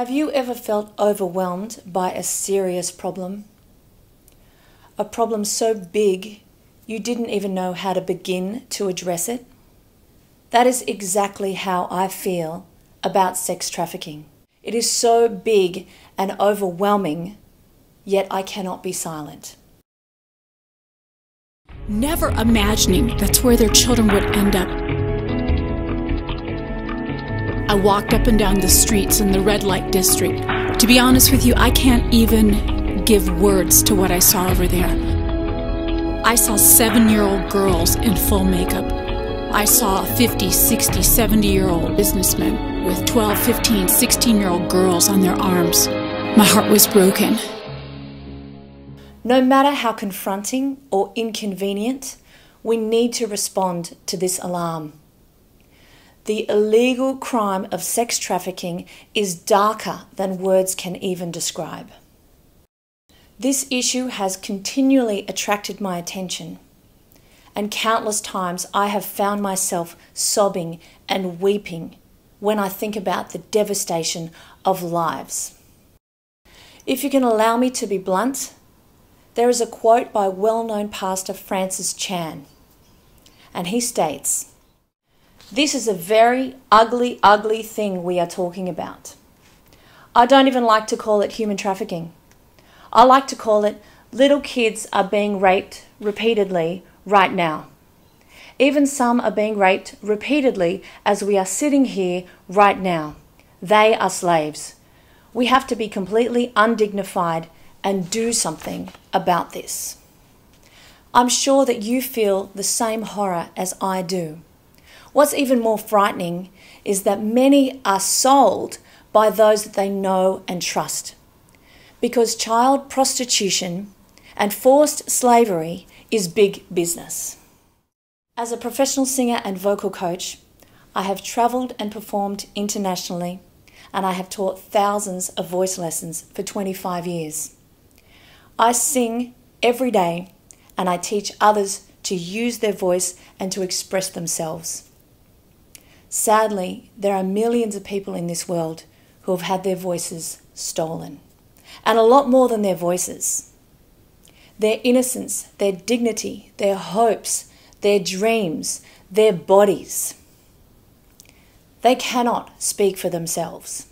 Have you ever felt overwhelmed by a serious problem? A problem so big you didn't even know how to begin to address it? That is exactly how I feel about sex trafficking. It is so big and overwhelming, yet I cannot be silent. Never imagining that's where their children would end up. I walked up and down the streets in the red light district. To be honest with you, I can't even give words to what I saw over there. I saw 7-year-old girls in full makeup. I saw 50, 60, 70-year-old businessmen with 12, 15, 16-year-old girls on their arms. My heart was broken. No matter how confronting or inconvenient, we need to respond to this alarm. The illegal crime of sex trafficking is darker than words can even describe. This issue has continually attracted my attention, and countless times I have found myself sobbing and weeping when I think about the devastation of lives. If you can allow me to be blunt, there is a quote by well-known pastor Francis Chan, and he states, "This is a very ugly, ugly thing we are talking about. I don't even like to call it human trafficking. I like to call it little kids are being raped repeatedly right now. Even some are being raped repeatedly as we are sitting here right now. They are slaves. We have to be completely undignified and do something about this." I'm sure that you feel the same horror as I do. What's even more frightening is that many are sold by those that they know and trust, because child prostitution and forced slavery is big business. As a professional singer and vocal coach, I have travelled and performed internationally, and I have taught thousands of voice lessons for 25 years. I sing every day, and I teach others to use their voice and to express themselves. Sadly, there are millions of people in this world who have had their voices stolen, and a lot more than their voices. Their innocence, their dignity, their hopes, their dreams, their bodies. They cannot speak for themselves.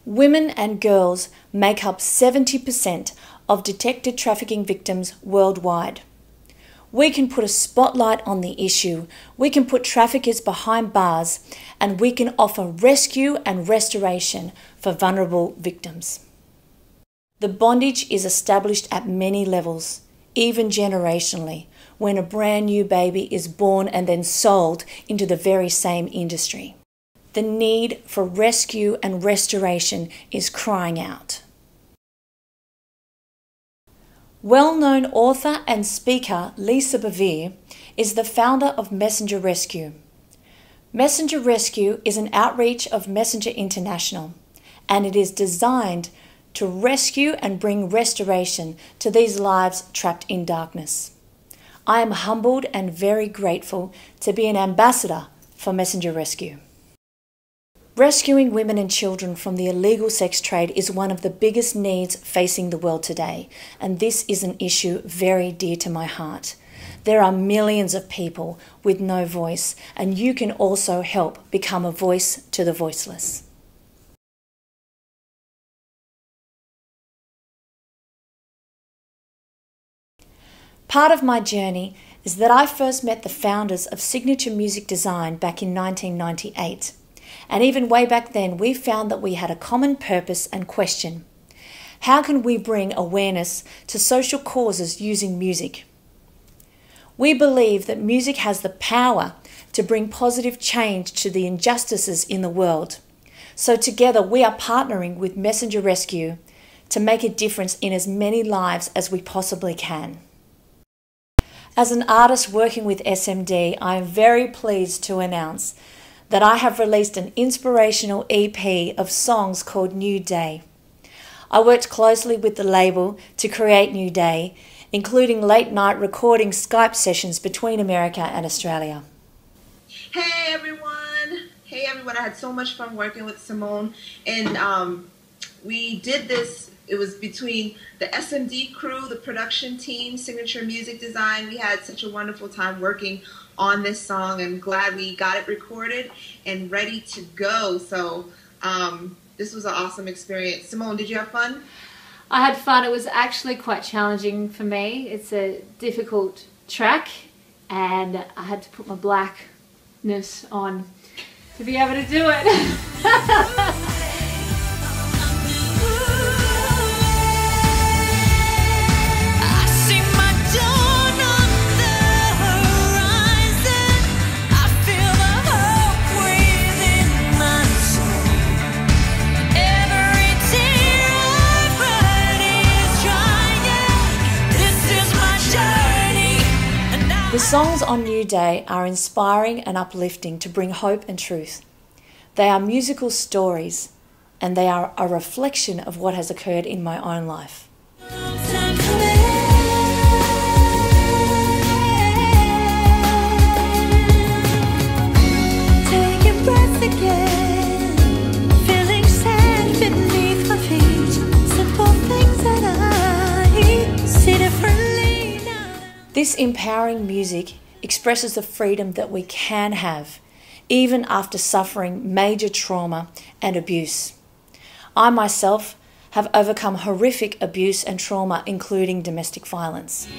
Women and girls make up 70% of detected trafficking victims worldwide. We can put a spotlight on the issue, we can put traffickers behind bars, and we can offer rescue and restoration for vulnerable victims. The bondage is established at many levels, even generationally, when a brand new baby is born and then sold into the very same industry. The need for rescue and restoration is crying out. Well-known author and speaker Lisa Bevere is the founder of Messenger Rescue. Messenger Rescue is an outreach of Messenger International, and it is designed to rescue and bring restoration to these lives trapped in darkness. I am humbled and very grateful to be an ambassador for Messenger Rescue. Rescuing women and children from the illegal sex trade is one of the biggest needs facing the world today, and this is an issue very dear to my heart. There are millions of people with no voice, and you can also help become a voice to the voiceless. Part of my journey is that I first met the founders of Signature Music Design back in 1998. And even way back then, we found that we had a common purpose and question. How can we bring awareness to social causes using music? We believe that music has the power to bring positive change to the injustices in the world. So together we are partnering with Messenger Rescue to make a difference in as many lives as we possibly can. As an artist working with SMD, I am very pleased to announce that I have released an inspirational EP of songs called New Day. I worked closely with the label to create New Day, including late night recording Skype sessions between America and Australia. Hey everyone! Hey everyone. I had so much fun working with Simone, and we did this. It was between the SMD crew, the production team, Signature Music Design. We had such a wonderful time working on this song. I'm glad we got it recorded and ready to go. So this was an awesome experience. Simone, did you have fun? I had fun. It was actually quite challenging for me. It's a difficult track, and I had to put my blackness on to be able to do it. The songs on New Day are inspiring and uplifting to bring hope and truth. They are musical stories, and they are a reflection of what has occurred in my own life. Take a breath again, feeling sand beneath my feet. Simple things that I see differently. This empowering music expresses the freedom that we can have, even after suffering major trauma and abuse. I myself have overcome horrific abuse and trauma, including domestic violence.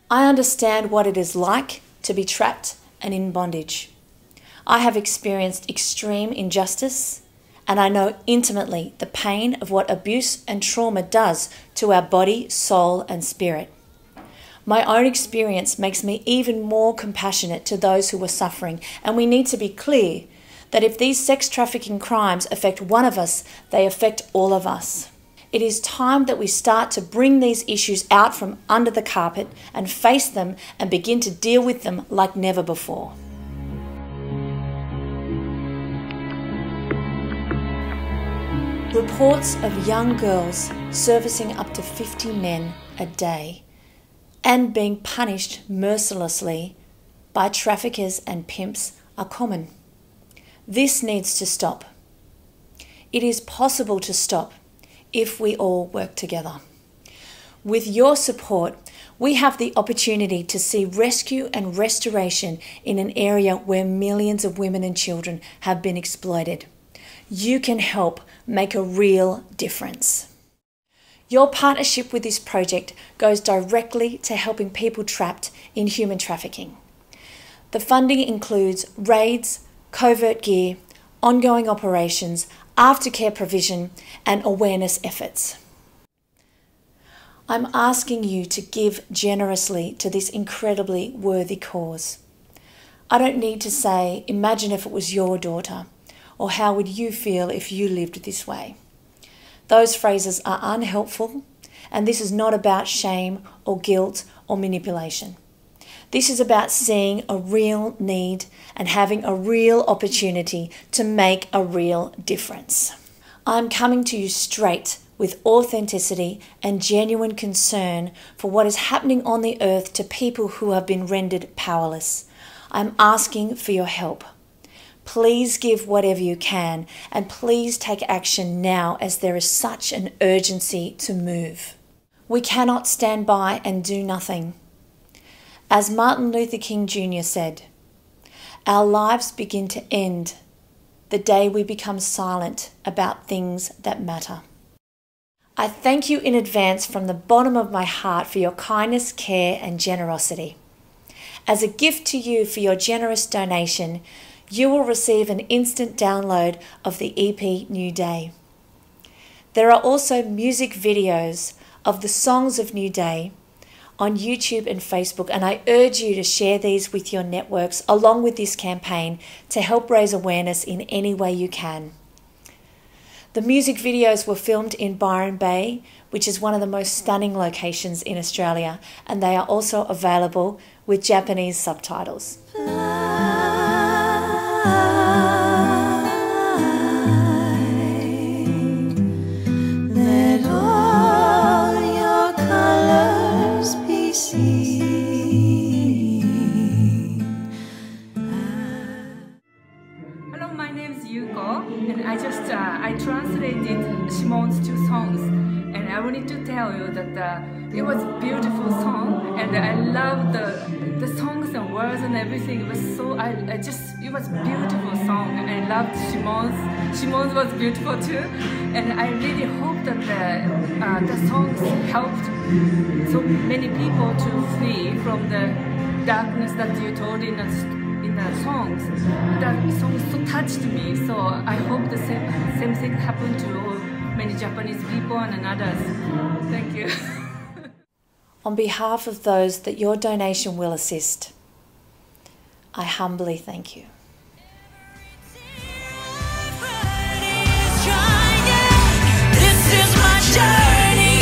I understand what it is like to be trapped and in bondage. I have experienced extreme injustice, and I know intimately the pain of what abuse and trauma does to our body, soul, and spirit. My own experience makes me even more compassionate to those who are suffering, and we need to be clear that if these sex trafficking crimes affect one of us, they affect all of us. It is time that we start to bring these issues out from under the carpet and face them and begin to deal with them like never before. Reports of young girls servicing up to 50 men a day and being punished mercilessly by traffickers and pimps are common. This needs to stop. It is possible to stop if we all work together. With your support, we have the opportunity to see rescue and restoration in an area where millions of women and children have been exploited. You can help make a real difference. Your partnership with this project goes directly to helping people trapped in human trafficking. The funding includes raids, covert gear, ongoing operations, aftercare provision, and awareness efforts. I'm asking you to give generously to this incredibly worthy cause. I don't need to say, imagine if it was your daughter, or how would you feel if you lived this way? Those phrases are unhelpful, and this is not about shame or guilt or manipulation. This is about seeing a real need and having a real opportunity to make a real difference. I'm coming to you straight with authenticity and genuine concern for what is happening on the earth to people who have been rendered powerless. I'm asking for your help. Please give whatever you can, and please take action now as there is such an urgency to move. We cannot stand by and do nothing. As Martin Luther King Jr. said, our lives begin to end the day we become silent about things that matter. I thank you in advance from the bottom of my heart for your kindness, care, and generosity. As a gift to you for your generous donation, you will receive an instant download of the EP New Day. There are also music videos of the songs of New Day on YouTube and Facebook, and I urge you to share these with your networks along with this campaign to help raise awareness in any way you can. The music videos were filmed in Byron Bay, which is one of the most stunning locations in Australia, and they are also available with Japanese subtitles. Let all your I translated Simone's 2 songs, and I wanted to tell you that it was a beautiful song, and I loved the songs and words and everything. It was so, it was a beautiful song, and I loved Simone's. Simone's was beautiful too, and I really hope that the songs helped so many people to flee from the darkness that you told in the songs. That song so touched me, so I hope the same thing happened to many Japanese people and others. Thank you. On behalf of those that your donation will assist, I humbly thank you. This is my journey,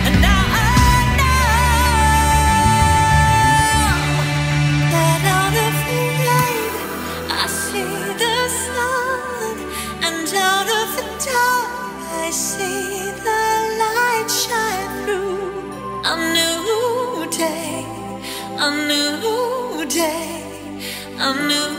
and now I know that on the light I see the sun, and out of the dark I see the light shine through. A new day, a new day, a new